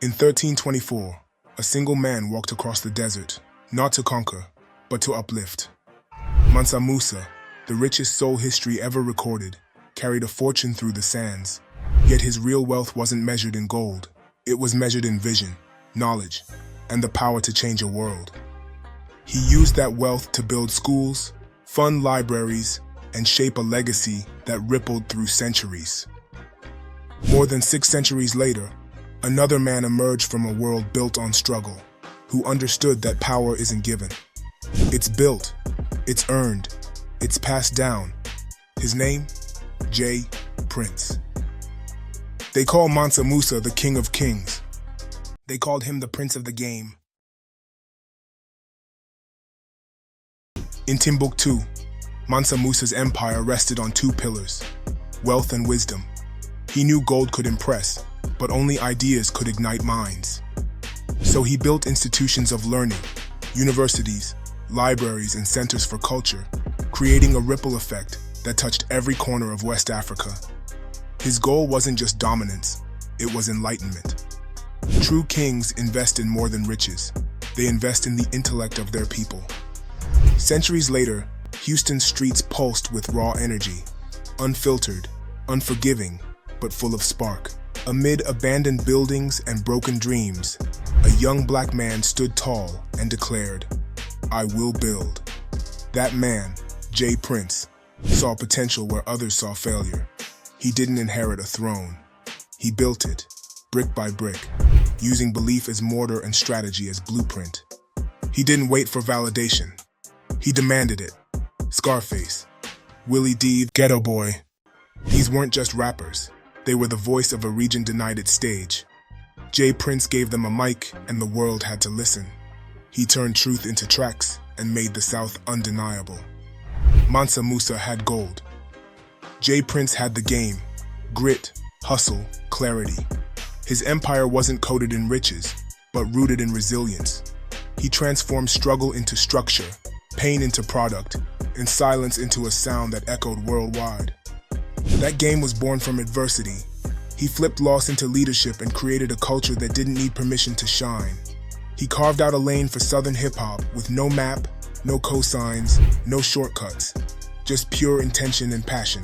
In 1324, a single man walked across the desert, not to conquer, but to uplift. Mansa Musa, the richest soul history ever recorded, carried a fortune through the sands. Yet his real wealth wasn't measured in gold. It was measured in vision, knowledge, and the power to change a world. He used that wealth to build schools, fund libraries, and shape a legacy that rippled through centuries. More than 6 centuries later, another man emerged from a world built on struggle, who understood that power isn't given. It's built, it's earned, it's passed down. His name? J. Prince. They call Mansa Musa the King of Kings. They called him the Prince of the Game. In Timbuktu, Mansa Musa's empire rested on 2 pillars: wealth and wisdom. He knew gold could impress, but only ideas could ignite minds. So he built institutions of learning, universities, libraries, and centers for culture, creating a ripple effect that touched every corner of West Africa. His goal wasn't just dominance, it was enlightenment. True kings invest in more than riches. They invest in the intellect of their people. Centuries later, Houston's streets pulsed with raw energy, unfiltered, unforgiving, but full of spark. Amid abandoned buildings and broken dreams, a young black man stood tall and declared, "I will build." That man, J. Prince, saw potential where others saw failure. He didn't inherit a throne. He built it, brick by brick, using belief as mortar and strategy as blueprint. He didn't wait for validation. He demanded it. Scarface, Willie D, Geto Boy. These weren't just rappers. They were the voice of a region denied its stage. J. Prince gave them a mic, and the world had to listen. He turned truth into tracks and made the South undeniable. Mansa Musa had gold. J. Prince had the game: grit, hustle, clarity. His empire wasn't coded in riches, but rooted in resilience. He transformed struggle into structure, pain into product, and silence into a sound that echoed worldwide. That game was born from adversity. He flipped loss into leadership and created a culture that didn't need permission to shine. He carved out a lane for Southern hip-hop with no map, no cosigns, no shortcuts, just pure intention and passion.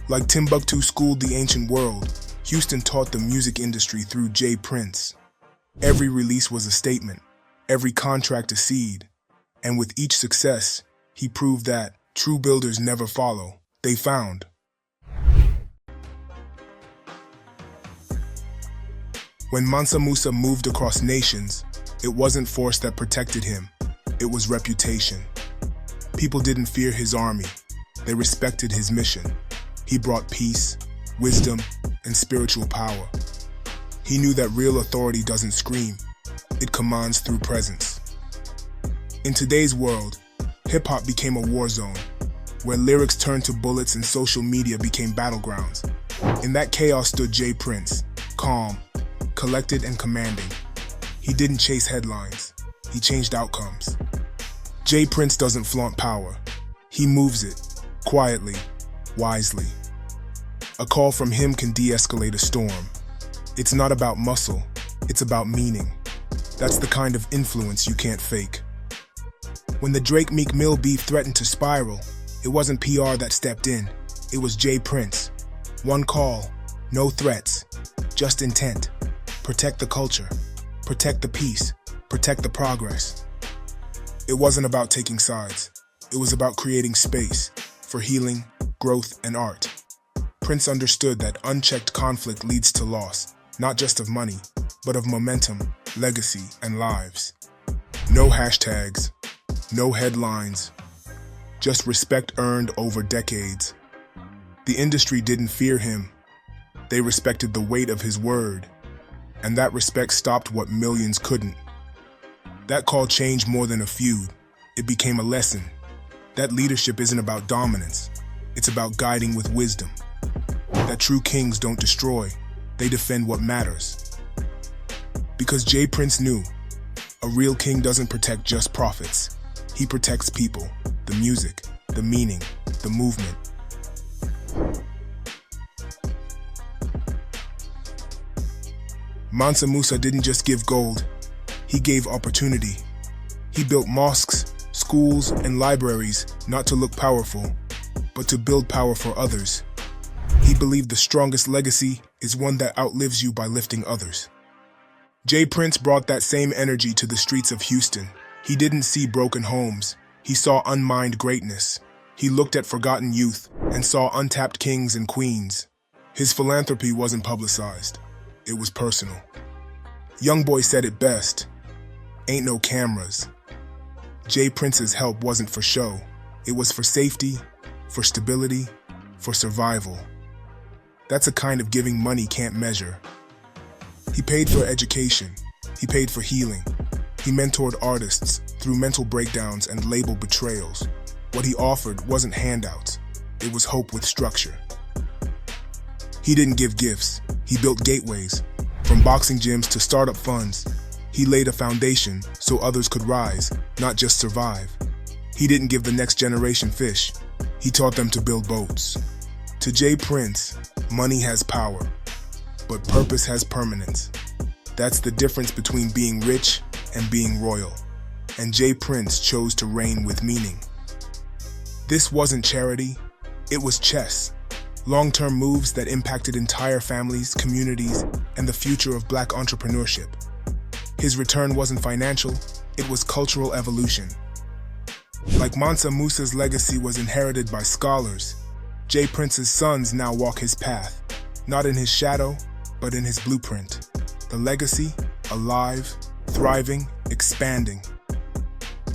Like Timbuktu schooled the ancient world, Houston taught the music industry through J. Prince. Every release was a statement, every contract a seed, and with each success, he proved that true builders never follow, they found. When Mansa Musa moved across nations, it wasn't force that protected him, it was reputation. People didn't fear his army, they respected his mission. He brought peace, wisdom, and spiritual power. He knew that real authority doesn't scream, it commands through presence. In today's world, hip-hop became a war zone, where lyrics turned to bullets and social media became battlegrounds. In that chaos stood J. Prince, calm, collected, and commanding. He didn't chase headlines, he changed outcomes. J. Prince doesn't flaunt power, he moves it, quietly, wisely. A call from him can de-escalate a storm. It's not about muscle, it's about meaning. That's the kind of influence you can't fake. When the Drake-Meek Mill beef threatened to spiral, it wasn't PR that stepped in, it was J. Prince. One call, no threats, just intent. Protect the culture, protect the peace, protect the progress. It wasn't about taking sides, it was about creating space for healing, growth, and art. Prince understood that unchecked conflict leads to loss, not just of money, but of momentum, legacy, and lives. No hashtags, no headlines, just respect earned over decades. The industry didn't fear him, they respected the weight of his word, and that respect stopped what millions couldn't. That call changed more than a feud, it became a lesson. That leadership isn't about dominance, it's about guiding with wisdom. That true kings don't destroy, they defend what matters. Because J. Prince knew, a real king doesn't protect just profits. He protects people, the music, the meaning, the movement. Mansa Musa didn't just give gold, he gave opportunity. He built mosques, schools, and libraries not to look powerful, but to build power for others. He believed the strongest legacy is one that outlives you by lifting others. J. Prince brought that same energy to the streets of Houston. He didn't see broken homes, he saw unmined greatness. He looked at forgotten youth and saw untapped kings and queens. His philanthropy wasn't publicized, it was personal. YoungBoy said it best, "Ain't no cameras." J. Prince's help wasn't for show, it was for safety, for stability, for survival. That's a kind of giving money can't measure. He paid for education, he paid for healing. He mentored artists through mental breakdowns and label betrayals. What he offered wasn't handouts, it was hope with structure. He didn't give gifts, he built gateways. From boxing gyms to startup funds, he laid a foundation so others could rise, not just survive. He didn't give the next generation fish, he taught them to build boats. To J. Prince, money has power, but purpose has permanence. That's the difference between being rich and being royal. And J. Prince chose to reign with meaning. This wasn't charity, it was chess. Long-term moves that impacted entire families, communities, and the future of Black entrepreneurship. His return wasn't financial, it was cultural evolution. Like Mansa Musa's legacy was inherited by scholars, J. Prince's sons now walk his path, not in his shadow, but in his blueprint. The legacy, alive, thriving, expanding.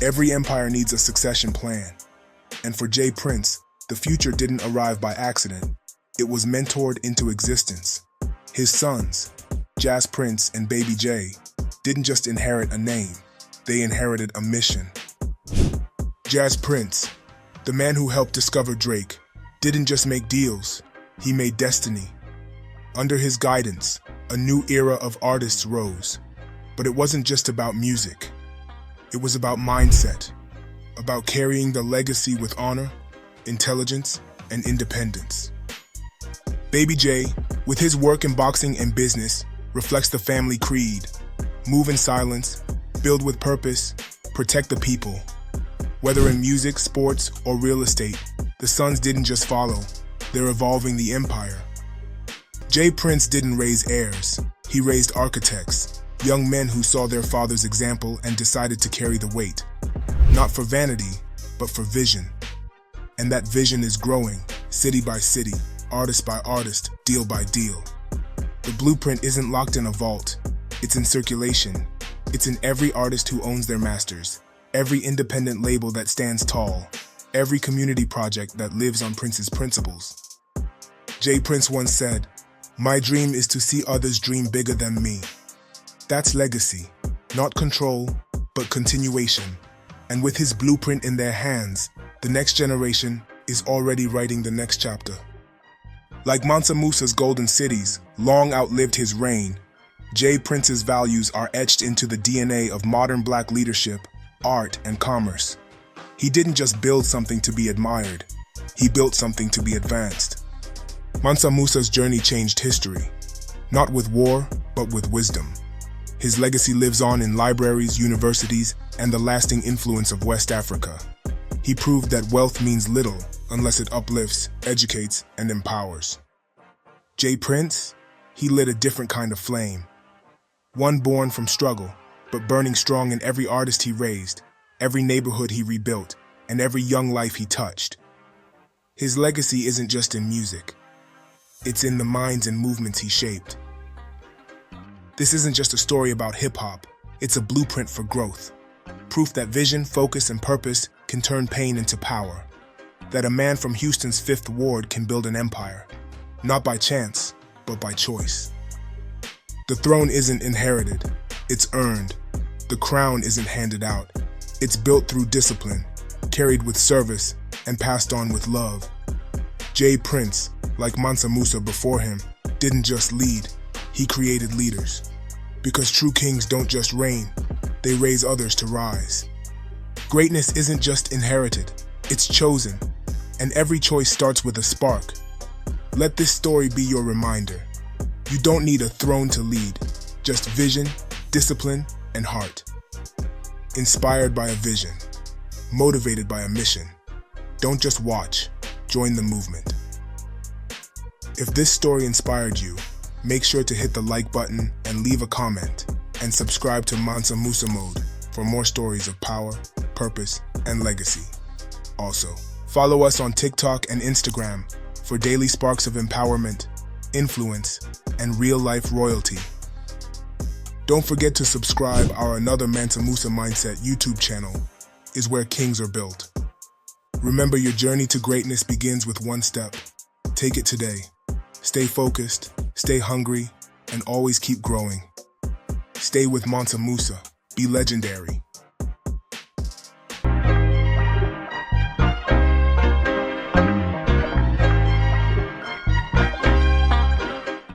Every empire needs a succession plan. And for J. Prince, the future didn't arrive by accident. It was mentored into existence. His sons, Jazz Prince and Baby J, didn't just inherit a name, they inherited a mission. Jazz Prince, the man who helped discover Drake, didn't just make deals, he made destiny. Under his guidance, a new era of artists rose. But it wasn't just about music. It was about mindset, about carrying the legacy with honor, intelligence, and independence. Baby J, with his work in boxing and business, reflects the family creed. Move in silence, build with purpose, protect the people. Whether in music, sports, or real estate, the sons didn't just follow, they're evolving the empire. J. Prince didn't raise heirs, he raised architects, young men who saw their father's example and decided to carry the weight. Not for vanity, but for vision. And that vision is growing, city by city, artist by artist, deal by deal. The blueprint isn't locked in a vault, it's in circulation. It's in every artist who owns their masters, every independent label that stands tall, every community project that lives on Prince's principles. J. Prince once said, "My dream is to see others dream bigger than me." That's legacy, not control, but continuation. And with his blueprint in their hands, the next generation is already writing the next chapter. Like Mansa Musa's golden cities long outlived his reign, J. Prince's values are etched into the DNA of modern Black leadership, art, and commerce. He didn't just build something to be admired, he built something to be advanced. Mansa Musa's journey changed history, not with war, but with wisdom. His legacy lives on in libraries, universities, and the lasting influence of West Africa. He proved that wealth means little unless it uplifts, educates, and empowers. J. Prince, he lit a different kind of flame. One born from struggle, but burning strong in every artist he raised, every neighborhood he rebuilt, and every young life he touched. His legacy isn't just in music. It's in the minds and movements he shaped. This isn't just a story about hip-hop, it's a blueprint for growth. Proof that vision, focus, and purpose can turn pain into power. That a man from Houston's 5th Ward can build an empire. Not by chance, but by choice. The throne isn't inherited, it's earned. The crown isn't handed out, it's built through discipline, carried with service, and passed on with love. J. Prince, like Mansa Musa before him, didn't just lead, he created leaders. Because true kings don't just reign, they raise others to rise. Greatness isn't just inherited, it's chosen, and every choice starts with a spark. Let this story be your reminder. You don't need a throne to lead, just vision, discipline, and heart. Inspired by a vision, motivated by a mission. Don't just watch, join the movement. If this story inspired you, make sure to hit the like button and leave a comment, and subscribe to Mansa Musa Mode for more stories of power, purpose, and legacy. Also, follow us on TikTok and Instagram for daily sparks of empowerment, influence, and real-life royalty. Don't forget to subscribe. Our Another Mansa Musa Mindset YouTube channel is where kings are built. Remember, your journey to greatness begins with one step. Take it today. Stay focused, stay hungry, and always keep growing. Stay with Mansa Musa. Be legendary.